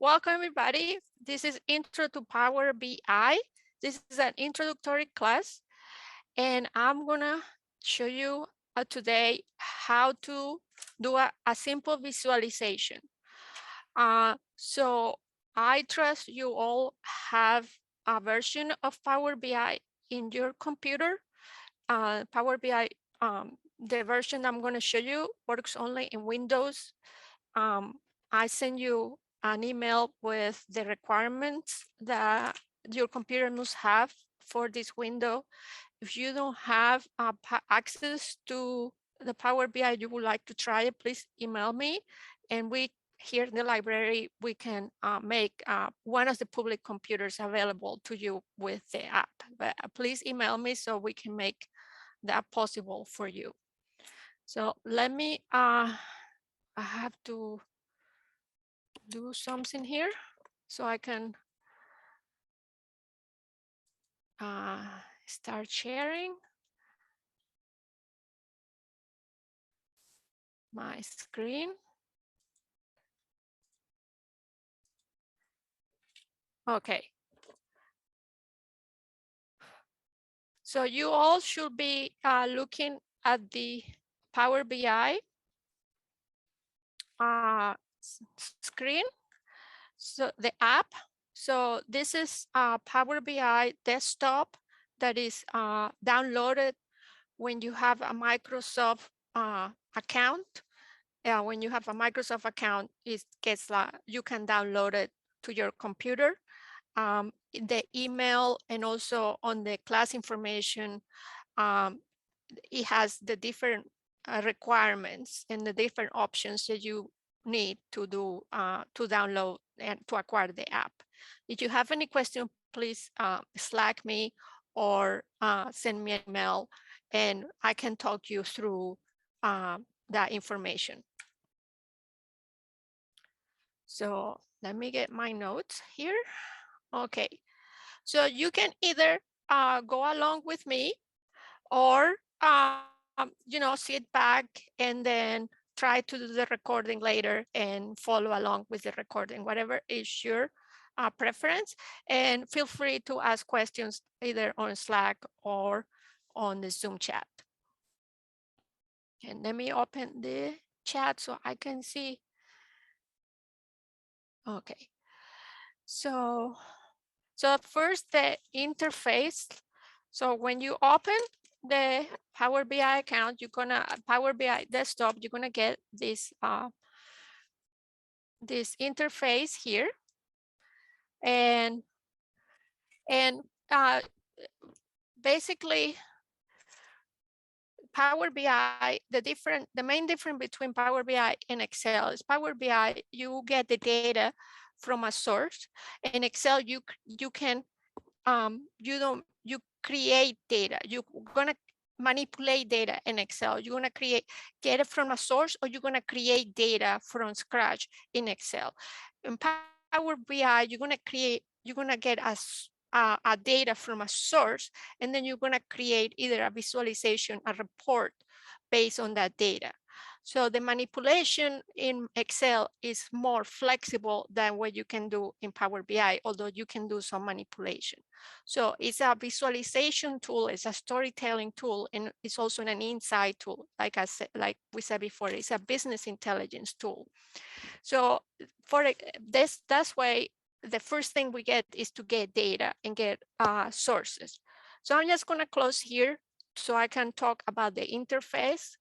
Welcome everybody. This is Intro to Power BI. This is an introductory class and I'm gonna show you today how to do a simple visualization. So I trust you all have a version of Power BI in your computer. Power BI, the version I'm gonna show you works only in Windows. um, I send you an email with the requirements that your computer must have for this window. If you don't have access to the Power BI, you would like to try it, please email me. And we here in the library, we can make one of the public computers available to you with the app. But please email me so we can make that possible for you. So let me, I have to do something here so I can start sharing my screen. Okay. So you all should be looking at the Power BI screen. So the app. So this is Power BI desktop that is downloaded when you have a Microsoft account. When you have a Microsoft account, it gets you can download it to your computer. The email and also on the class information, it has the different requirements and the different options that you need to do to download and to acquire the app. If you have any question, please Slack me or send me an email and I can talk you through that information. So let me get my notes here. Okay, so you can either go along with me or sit back and then try to do the recording later and follow along with the recording, whatever is your preference. And feel free to ask questions either on Slack or on the Zoom chat. And let me open the chat so I can see. Okay, so first the interface. So when you open the Power BI account, you're gonna Power BI desktop, you're gonna get this this interface here, and basically Power BI, the main difference between Power BI and Excel is Power BI, you get the data from a source. In Excel, you can you create data. You're gonna manipulate data in Excel. You're gonna get it from a source, or you're gonna create data from scratch in Excel. In Power BI, you're gonna get a data from a source, and then you're gonna create either a visualization, a report based on that data. So the manipulation in Excel is more flexible than what you can do in Power BI, although you can do some manipulation. So it's a visualization tool, it's a storytelling tool, and it's also an insight tool. Like I said, like we said before, it's a business intelligence tool. So for this, that's why the first thing we get is to get data and get sources. So I'm just gonna close here so I can talk about the interface.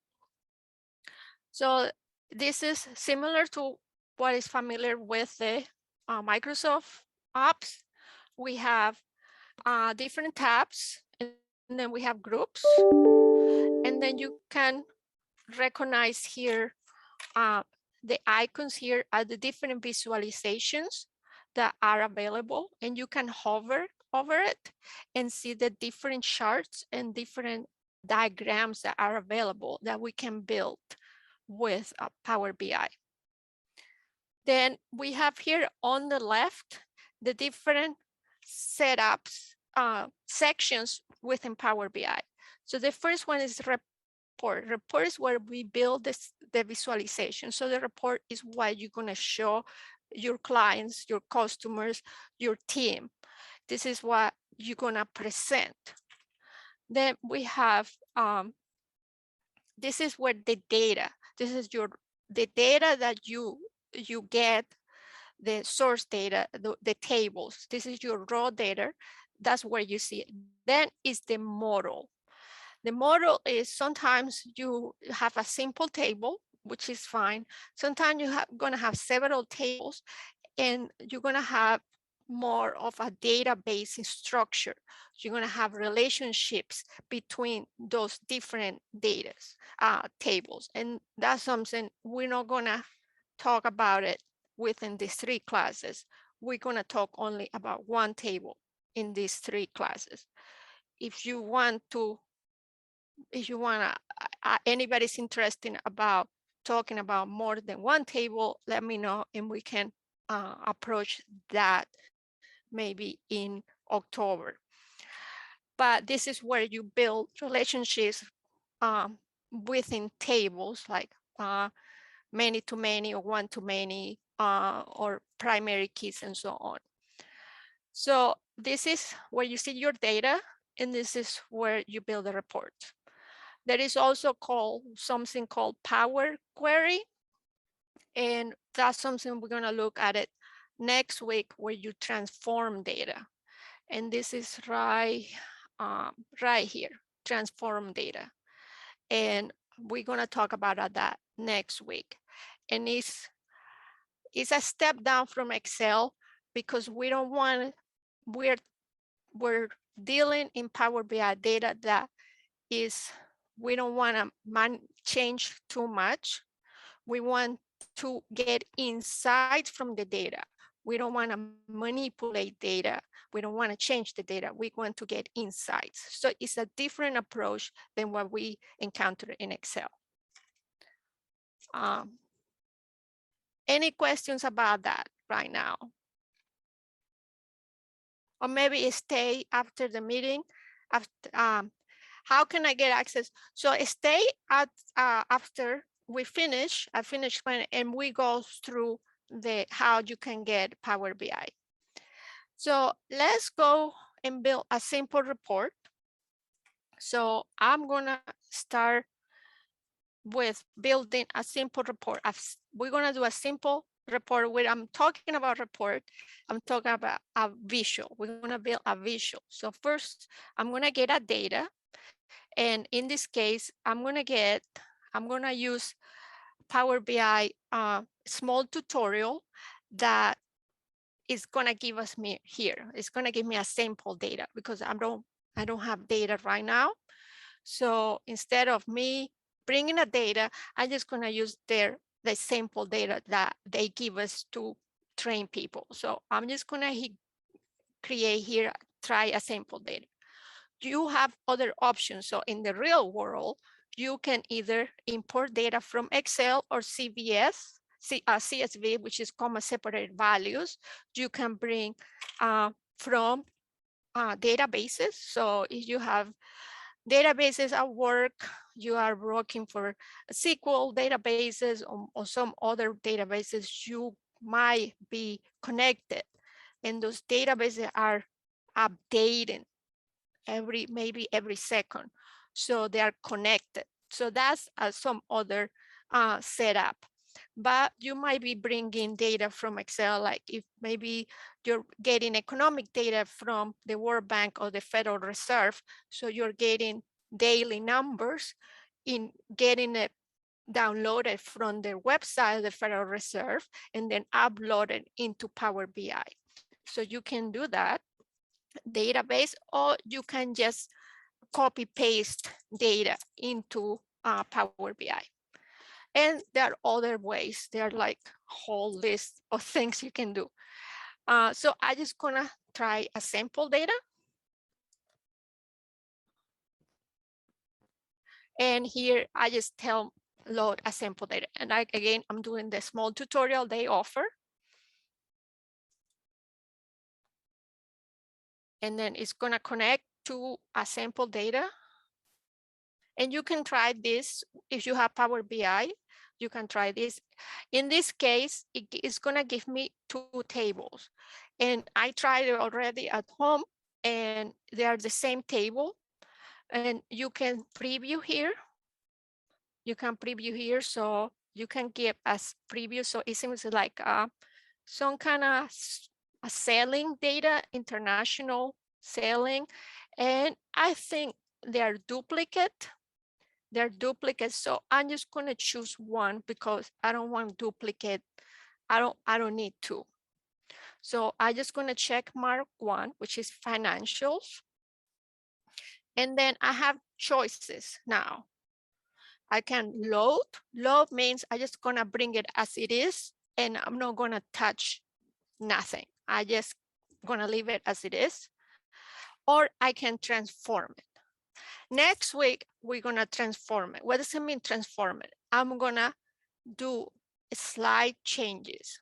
So this is similar to what is familiar with the Microsoft apps. We have different tabs, and then we have groups. And then you can recognize here the icons here are the different visualizations that are available, and you can hover over it and see the different charts and different diagrams that are available that we can build with Power BI. Then we have here on the left the different setups, sections within Power BI. So the first one is report. Report is where we build the visualization. So the report is what you're going to show your clients, your customers, your team. This is what you're gonna present. Then we have, this is where the data, this is the data that you get, the source data, the tables. This is your raw data. That's where you see it. Then is the model. The model is sometimes you have a simple table, which is fine. Sometimes you're gonna have several tables, and you're gonna have more of a database structure. You're gonna have relationships between those different data tables. And that's something we're not gonna talk about it within these 3 classes. We're gonna talk only about one table in these 3 classes. If you want to, anybody's interested about talking about more than one table, let me know and we can approach that maybe in October. But this is where you build relationships within tables, like many to many or one to many, or primary keys and so on. So this is where you see your data, and this is where you build a report. There is also something called Power Query, and that's something we're gonna look at it next week, where you transform data. And this is right here, transform data. And we're gonna talk about that next week. And it's a step down from Excel, because we don't want, we're dealing in Power BI data that is, we don't want to change too much. We want to get insights from the data. We don't want to manipulate data. We don't want to change the data. We want to get insights. So it's a different approach than what we encounter in Excel. Any questions about that right now? Or maybe stay after the meeting. How can I get access? So stay at after we finish, I finish and we go through how you can get Power BI. So let's go and build a simple report. So I'm gonna start with building a simple report. We're gonna do a simple report. When I'm talking about report, I'm talking about a visual. We're gonna build a visual. So first, I'm gonna get a data. And in this case, I'm gonna use Power BI small tutorial that is gonna give us here. It's gonna give me a sample data, because I don't have data right now. So instead of me bringing a data, I'm just gonna use the sample data that they give us to train people. So I'm just gonna create here, try a sample data. You have other options. So in the real world, you can either import data from Excel or CSV, which is comma separated values. You can bring from databases. So if you have databases at work, you are working for SQL databases or some other databases, you might be connected. And those databases are updating maybe every second. So they are connected. So that's some other setup. But you might be bringing data from Excel, like if maybe you're getting economic data from the World Bank or the Federal Reserve. So you're getting daily numbers, in getting it downloaded from their website, the Federal Reserve, and then uploaded into Power BI. So you can do that database, or you can just copy paste data into Power BI. And there are other ways. There are like a whole list of things you can do. So I just gonna try a sample data. And here I just load a sample data. And again, I'm doing the small tutorial they offer. And then it's gonna connect to a sample data. And you can try this if you have Power BI. You can try this. In this case, it is gonna give me 2 tables. And I tried it already at home and they are the same table. And you can preview here. You can preview here, so you can give as preview. So it seems like some kind of selling data, international selling. And I think they are duplicate. They're duplicates. So I'm just gonna choose one because I don't want duplicate. I don't need two. So I just gonna check mark one, which is financials. And then I have choices now. I can load. Load means I just gonna bring it as it is and I'm not gonna touch nothing. I just gonna leave it as it is. Or I can transform it. Next week, we're gonna transform it. What does it mean transform it? I'm gonna do slide changes.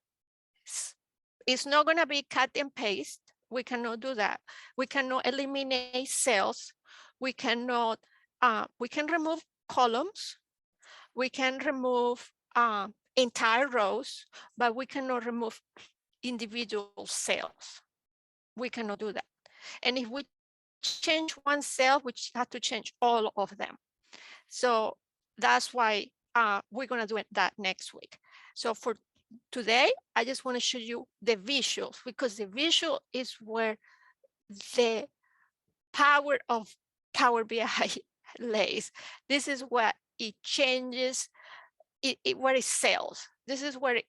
It's not gonna be cut and paste. We cannot do that. We cannot eliminate cells. We cannot, we can remove columns. We can remove entire rows, but we cannot remove individual cells. We cannot do that. And if we change one cell, we have to change all of them. So that's why we're gonna do that next week. So for today, I just wanna show you the visuals because the visual is where the power of Power BI lays. This is what it changes, where it sells. This is where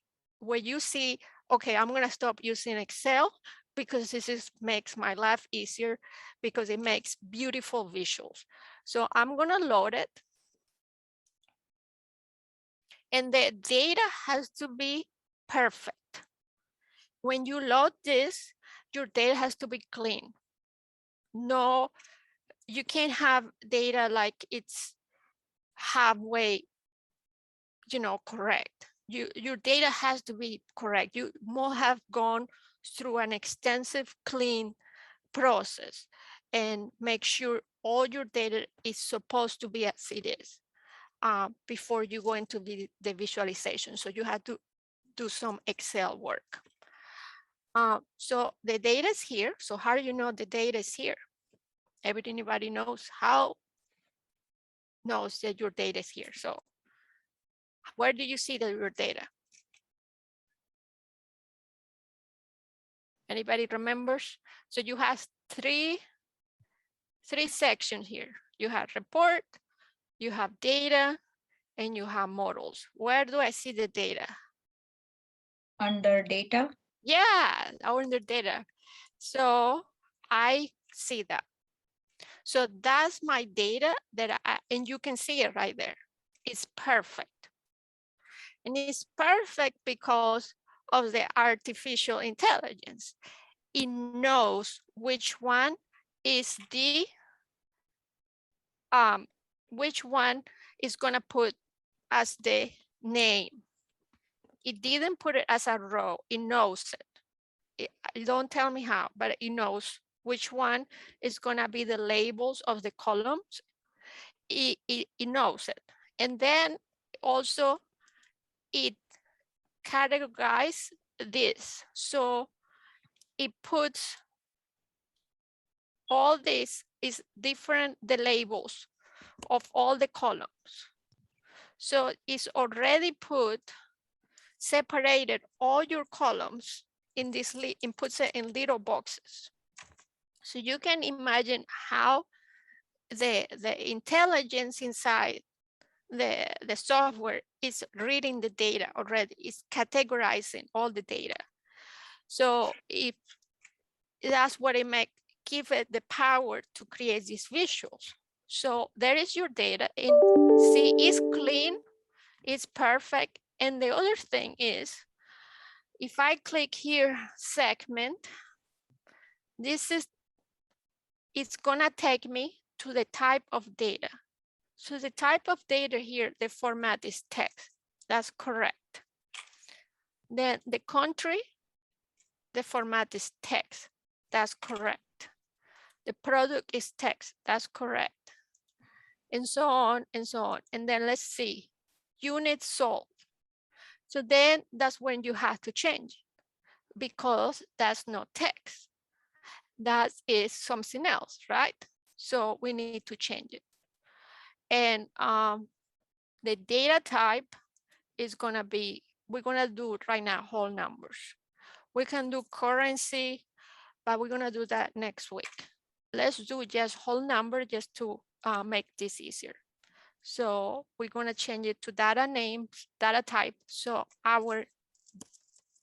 you see, okay, I'm gonna stop using Excel because this makes my life easier because it makes beautiful visuals. So I'm gonna load it. And the data has to be perfect. When you load this, your data has to be clean. No, you can't have data like it's halfway, correct. Your data has to be correct. You must have gone through an extensive clean process and make sure all your data is supposed to be as it is before you go into the visualization. So you have to do some Excel work. So the data is here. So how do you know the data is here? Everybody knows how knows that your data is here. So where do you see your data? Anybody remembers? So you have three sections here. You have report, you have data, and you have models. Where do I see the data? Under data. Yeah, under data. So I see that. So that's my data and you can see it right there. It's perfect. And it's perfect because of the artificial intelligence. It knows which one is which one is gonna put as the name. It didn't put it as a row, it knows it. Don't tell me how, but it knows which one is gonna be the labels of the columns. It knows it. And then also it categorizes this. So it puts all this is different, the labels of all the columns. So it's already separated all your columns in this, and puts it in little boxes. So you can imagine how the intelligence inside the software is reading the data already, it's categorizing all the data. So if that's what it give it the power to create these visuals. So there is your data and see, it's clean, it's perfect. And the other thing is, if I click here, segment, it's gonna take me to the type of data. So the type of data here, the format is text. That's correct. Then the country, the format is text. That's correct. The product is text. That's correct. And so on and so on. And then let's see, units sold. So then that's when you have to change, because that's not text. That is something else, right? So we need to change it. And the data type is gonna be, we're gonna do right now whole numbers. We can do currency, but we're gonna do that next week. Let's do just whole number just to make this easier. So we're gonna change it to data names, data type, so our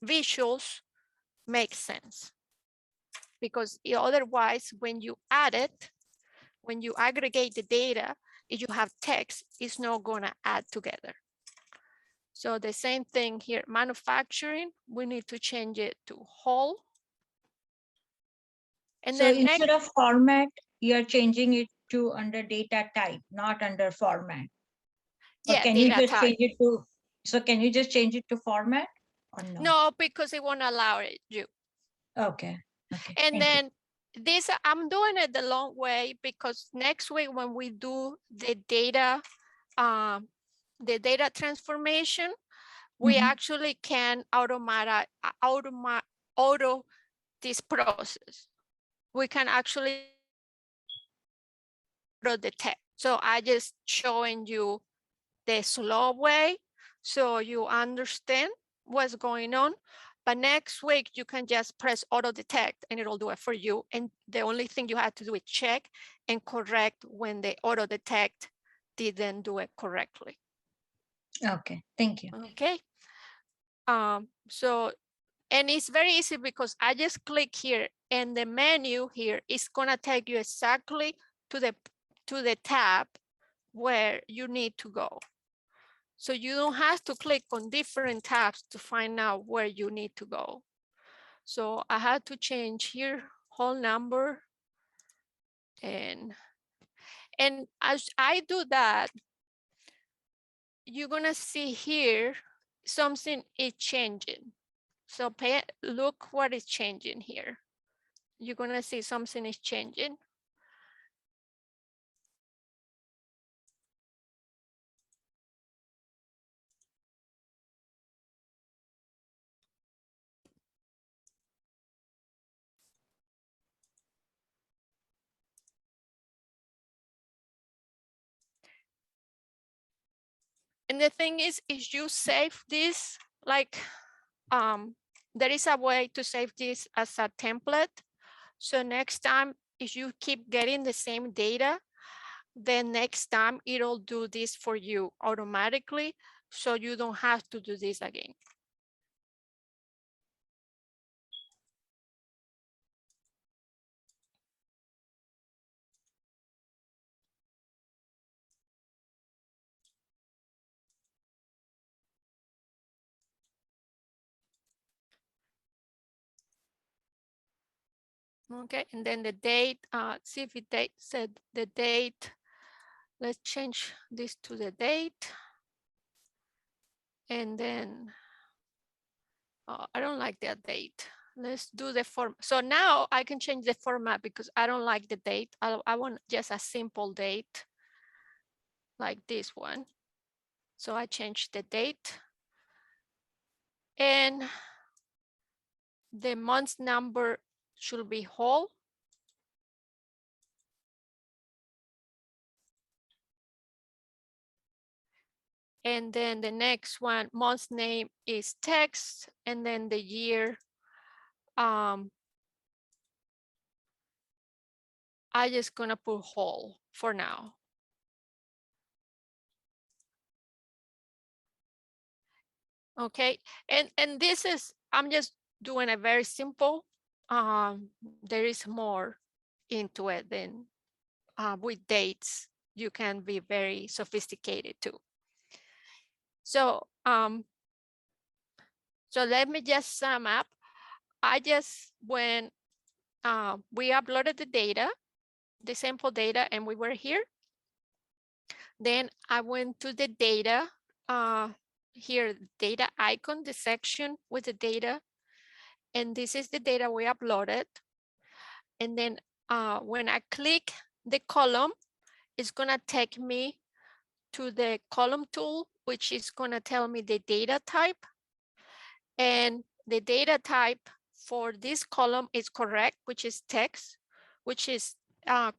visuals make sense. Because otherwise, when you add it, when you aggregate the data, if you have text, it's not gonna add together. So the same thing here, manufacturing, we need to change it to whole. And So then instead next, of format, you're changing it to under data type, not under format. Or yeah, can you data just type. change it to, so can you just change it to format or no? No, because it won't allow it you. Okay. Okay. And Thank you. then this, I'm doing it the long way, because next week when we do the data transformation, we Mhm. actually can auto this process. We can actually auto the text. So I just showing you the slow way so you understand what's going on. But next week, you can just press auto detect and it'll do it for you. And the only thing you have to do is check and correct when the auto detect didn't do it correctly. Okay. Thank you. Okay. So, and it's very easy because I just click here and the menu here is gonna take you exactly to the tab where you need to go. So you don't have to click on different tabs to find out where you need to go. So I had to change here whole number, and as I do that, you're gonna see here something is changing. So look what is changing here. You're gonna see something is changing. And the thing is you save this, like there is a way to save this as a template. So next time, if you keep getting the same data, then next time it'll do this for you automatically. So you don't have to do this again. Okay, and then the date, see if it said the date. Let's change this to the date. And then, I don't like that date. Let's do the form. So now I can change the format because I don't like the date. I want just a simple date like this one. So I changed the date. And the month number should be whole. And then the next one, month name is text, and then the year, I just gonna put whole for now. Okay, and this is, I'm just doing a very simple. There is more into it than with dates. You can be very sophisticated too. So so let me just sum up. I just, when we uploaded the data, the sample data, and we were here, then I went to the data, here, data icon, the section with the data, and this is the data we uploaded. And then when I click the column, it's gonna take me to the column tool, which is gonna tell me the data type. And the data type for this column is correct, which is text, which is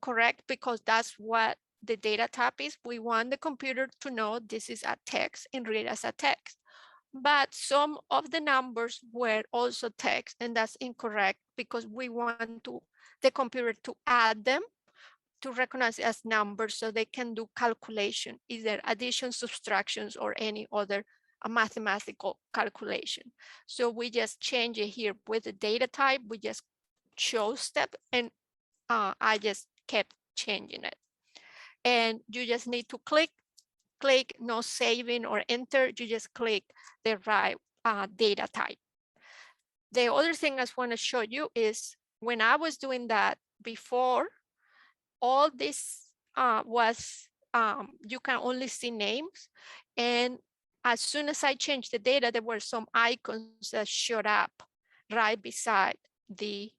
correct because that's what the data type is. We want the computer to know this is a text and read as a text. But some of the numbers were also text, and that's incorrect because we want the computer to add them to recognize as numbers so they can do calculation, either addition, subtractions, or any other mathematical calculation. So we just change it here with the data type. We just chose step, and I just kept changing it. And you just need to click, no saving or enter. You just click the right data type. The other thing I want to show you is when I was doing that before, all this was, you can only see names. And as soon as I changed the data, there were some icons that showed up right beside the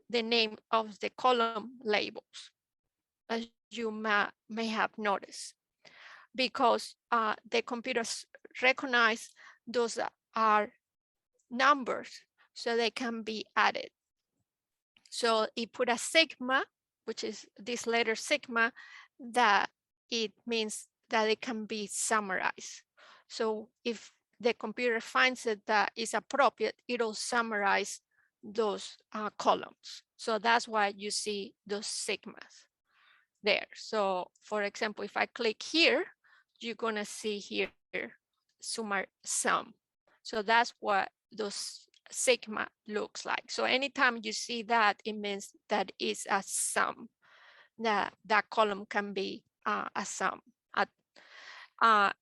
name of the column labels, as you may have noticed, because the computers recognize those are numbers, so they can be added. So it put a sigma, which is this letter sigma, that it means that it can be summarized. So if the computer finds it that is appropriate, it'll summarize those columns. So that's why you see those sigmas there. So for example, if I click here, you're gonna see here sum. So that's what those sigma looks like. So anytime you see that, it means that is a sum. That column can be a sum.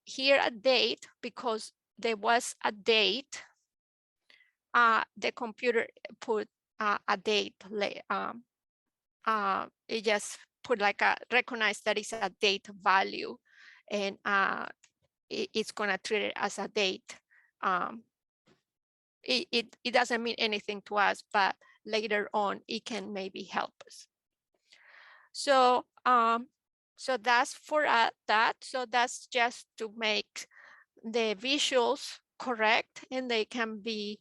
Here a date, because there was a date, the computer put a date. It just put like a, recognize that it's a date value, and it's gonna treat it as a date. It doesn't mean anything to us, but later on it can maybe help us. So so that's for that. So that's just to make the visuals correct, and they can be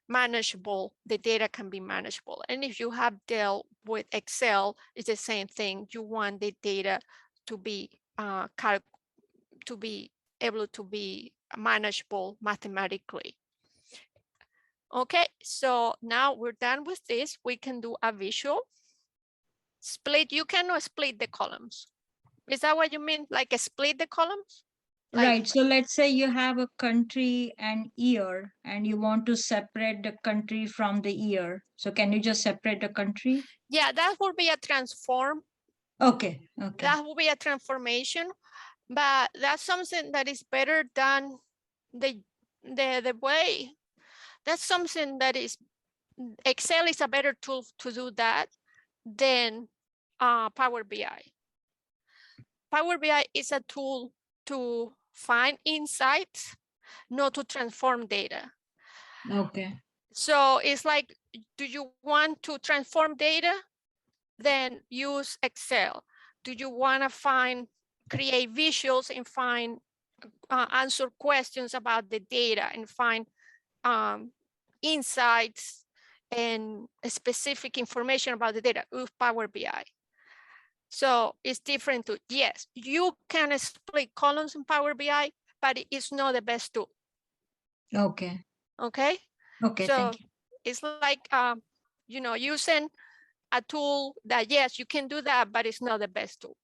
manageable. The data can be manageable. And if you have dealt with Excel, it's the same thing. You want the data to be to be able to be manageable mathematically. Okay, so now we're done with this. We can do a visual split. You cannot split the columns. Is that what you mean? Like split the columns? Like, Right. So let's say you have a country and year and you want to separate the country from the year. So can you just separate the country? yeah, that would be a transform. Okay. Okay. That will be a transformation, but that's something that is better than the way. That's something that is, Excel is a better tool to do that than Power BI. Power BI is a tool to find insights, not to transform data. Okay. So it's like, do you want to transform data? Then use Excel. Do you want to create visuals and answer questions about the data and find insights and specific information about the data with Power BI? So it's different to, yes, you can split columns in Power BI, but it's not the best tool. Okay. Okay. Okay. So Thank you. it's like, using a tool that, yes, you can do that, but it's not the best tool.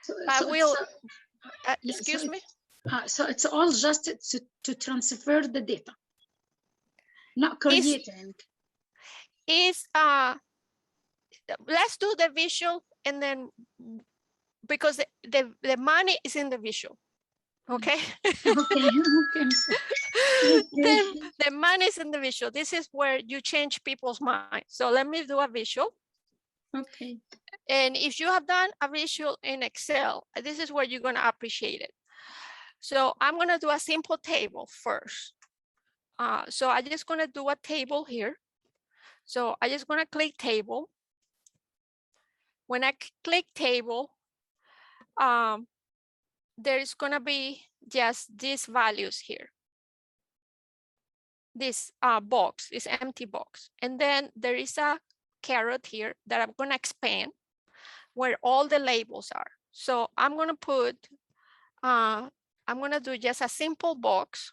So, But so will, yeah, excuse me? So it's all just to transfer the data, not creating. Is let's do the visual, and then, because the money is in the visual. Okay. Okay. Then the money is in the visual. This is where you change people's minds. So let me do a visual. Okay. And if you have done a visual in Excel, this is where you're going to appreciate it. So I'm going to do a simple table first. So I'm just going to do a table here. So I'm just going to click table. When I click table, there is gonna be just these values here. This box, this empty box. And then there is a caret here that I'm gonna expand where all the labels are. So I'm gonna put, I'm gonna do just a simple box.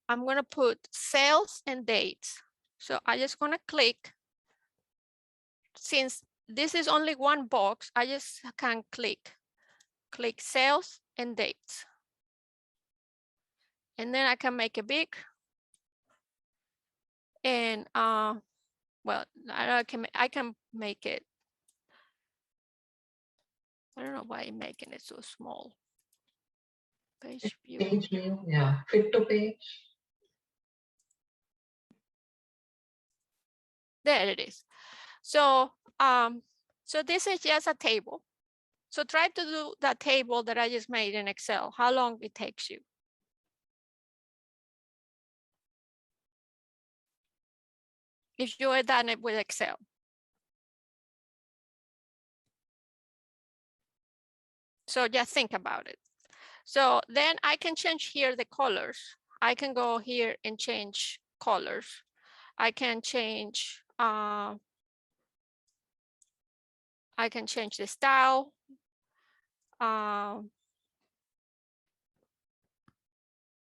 I'm gonna put sales and dates. So I just gonna click. Since this is only one box, I just can click sales and dates. And then I can make it big. And well, I can make it. I don't know why I'm making it so small. Page view. Page view, yeah. Fit to page. There it is. So so this is just a table. So try to do that table that I just made in Excel. How long it takes you? If you had done it with Excel. So just think about it. So then I can change here the colors. I can go here and change colors. I can change the style.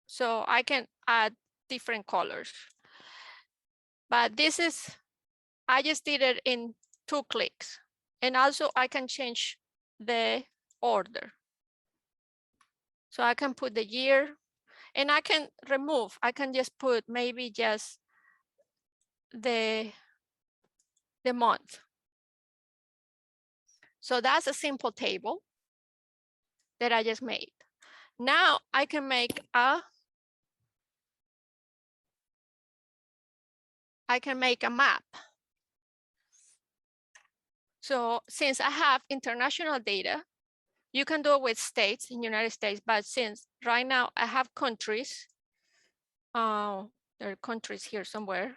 So I can add different colors. But this is, I just did it in 2 clicks. And also I can change the order. So I can put the year and I can remove, I can just put maybe just the month. So that's a simple table that I just made. Now I can make a map. So since I have international data, you can do it with states in United States, but since right now I have countries, there are countries here somewhere.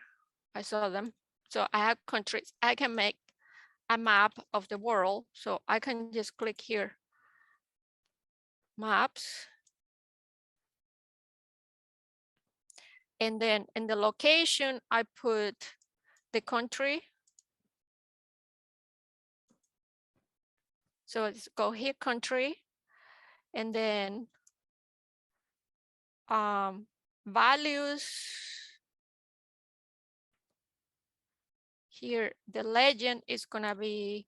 I saw them. So I have countries. I can make a map of the world. So I can just click here, maps. And then in the location, I put the country. So let's go here, country, and then values. Here, the legend is gonna be,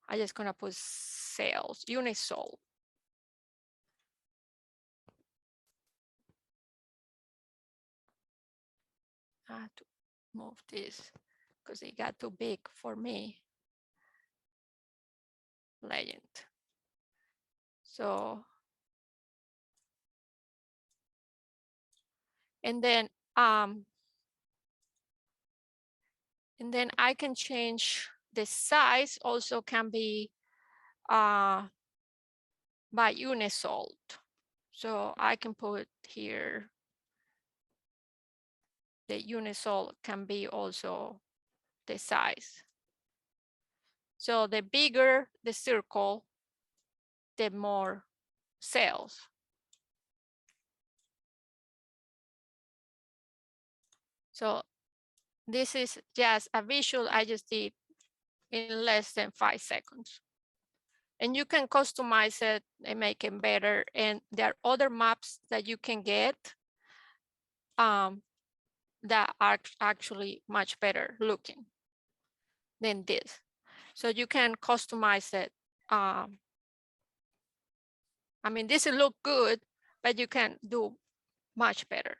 I just gonna put sales, units sold. I have to move this because it got too big for me. Legend. So, and then I can change the size, also can be by unit sold. So I can put here the unit sold can be also the size. So the bigger the circle, the more sales. So this is just a visual I just did in less than 5 seconds. And you can customize it and make it better. And there are other maps that you can get that are actually much better looking than this. So you can customize it. I mean, this will look good, but you can do much better.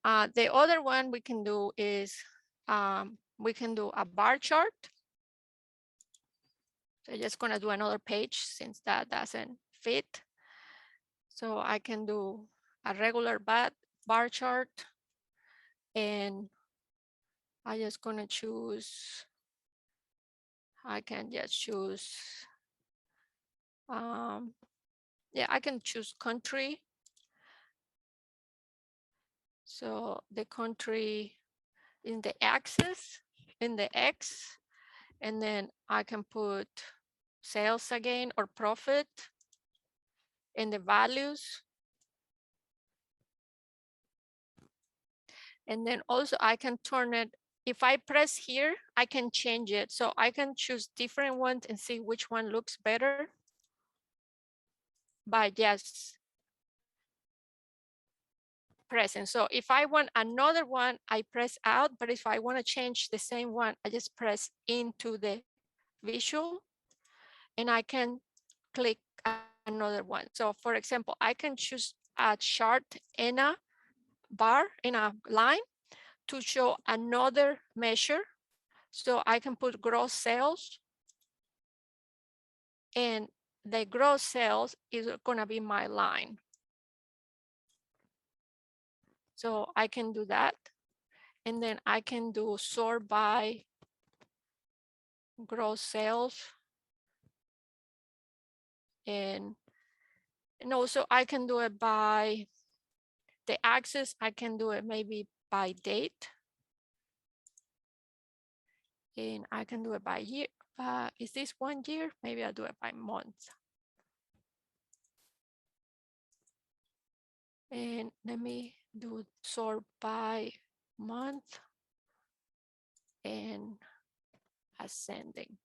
The other one we can do is we can do a bar chart. So I'm just gonna do another page since that doesn't fit. So I can do a regular bar chart, and I just gonna choose, I can just choose, yeah, I can choose country. So the country in the axis, in the X, and then I can put sales again or profit. and the values. And then also I can turn it, if I press here, I can change it. So I can choose different ones and see which one looks better by just pressing. So if I want another one, I press out, but if I want to change the same one, I just press into the visual and I can click another one. So for example, I can choose a chart in a bar, in a line to show another measure. So I can put gross sales, and the gross sales is going to be my line. So I can do that. And then I can do sort by gross sales. And also I can do it by the axis. I can do it maybe by date. And I can do it by year. Is this 1 year? Maybe I'll do it by month. And let me do sort by month and ascending.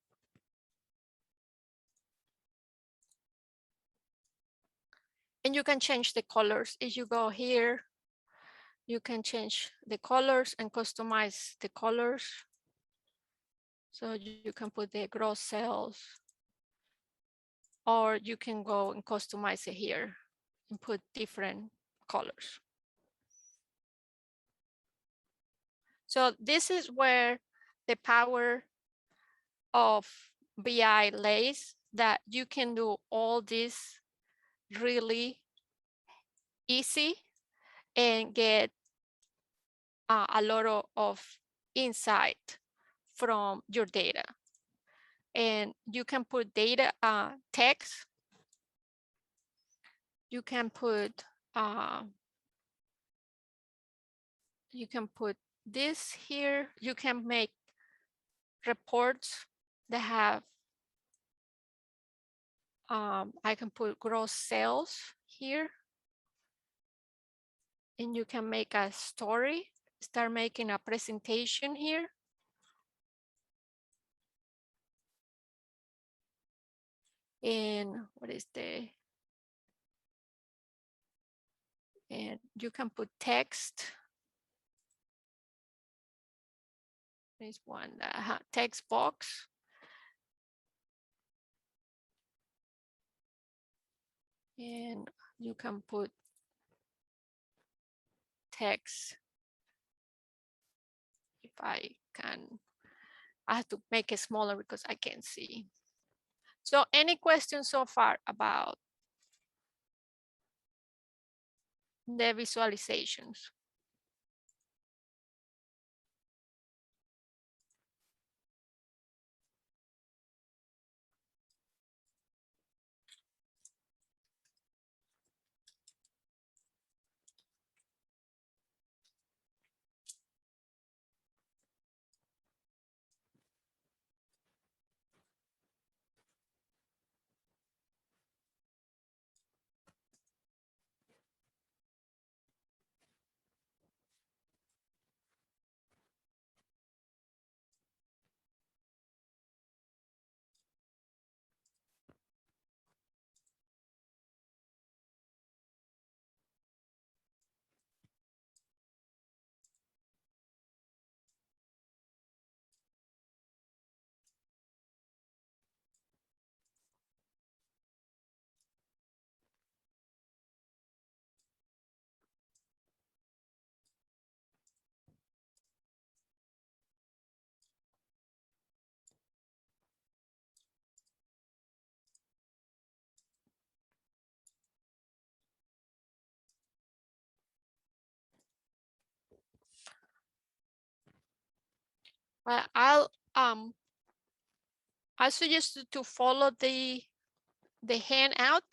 And you can change the colors. If you go here, you can change the colors and customize the colors. So you can put the gross sales, or you can go and customize it here and put different colors. So this is where the power of BI lays, that you can do all this really easy and get a lot of insight from your data. And you can put data, text. You can put this here. You can make reports that have, I can put gross sales here. And you can make a story, start making a presentation here. And what is and you can put text. There's one text box. And you can put text. If I can, I have to make it smaller because I can't see. So any questions so far about the visualizations? Well, I suggest you to follow the handout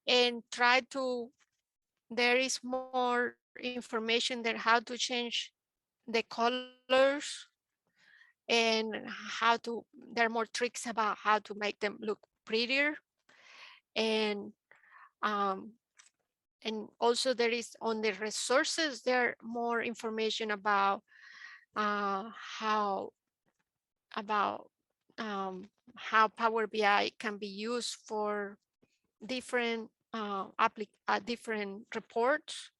and try to, there is more information there how to change the colors and how to, there are more tricks about how to make them look prettier. And And also there is on the resources, there more information about how about how Power BI can be used for different different reports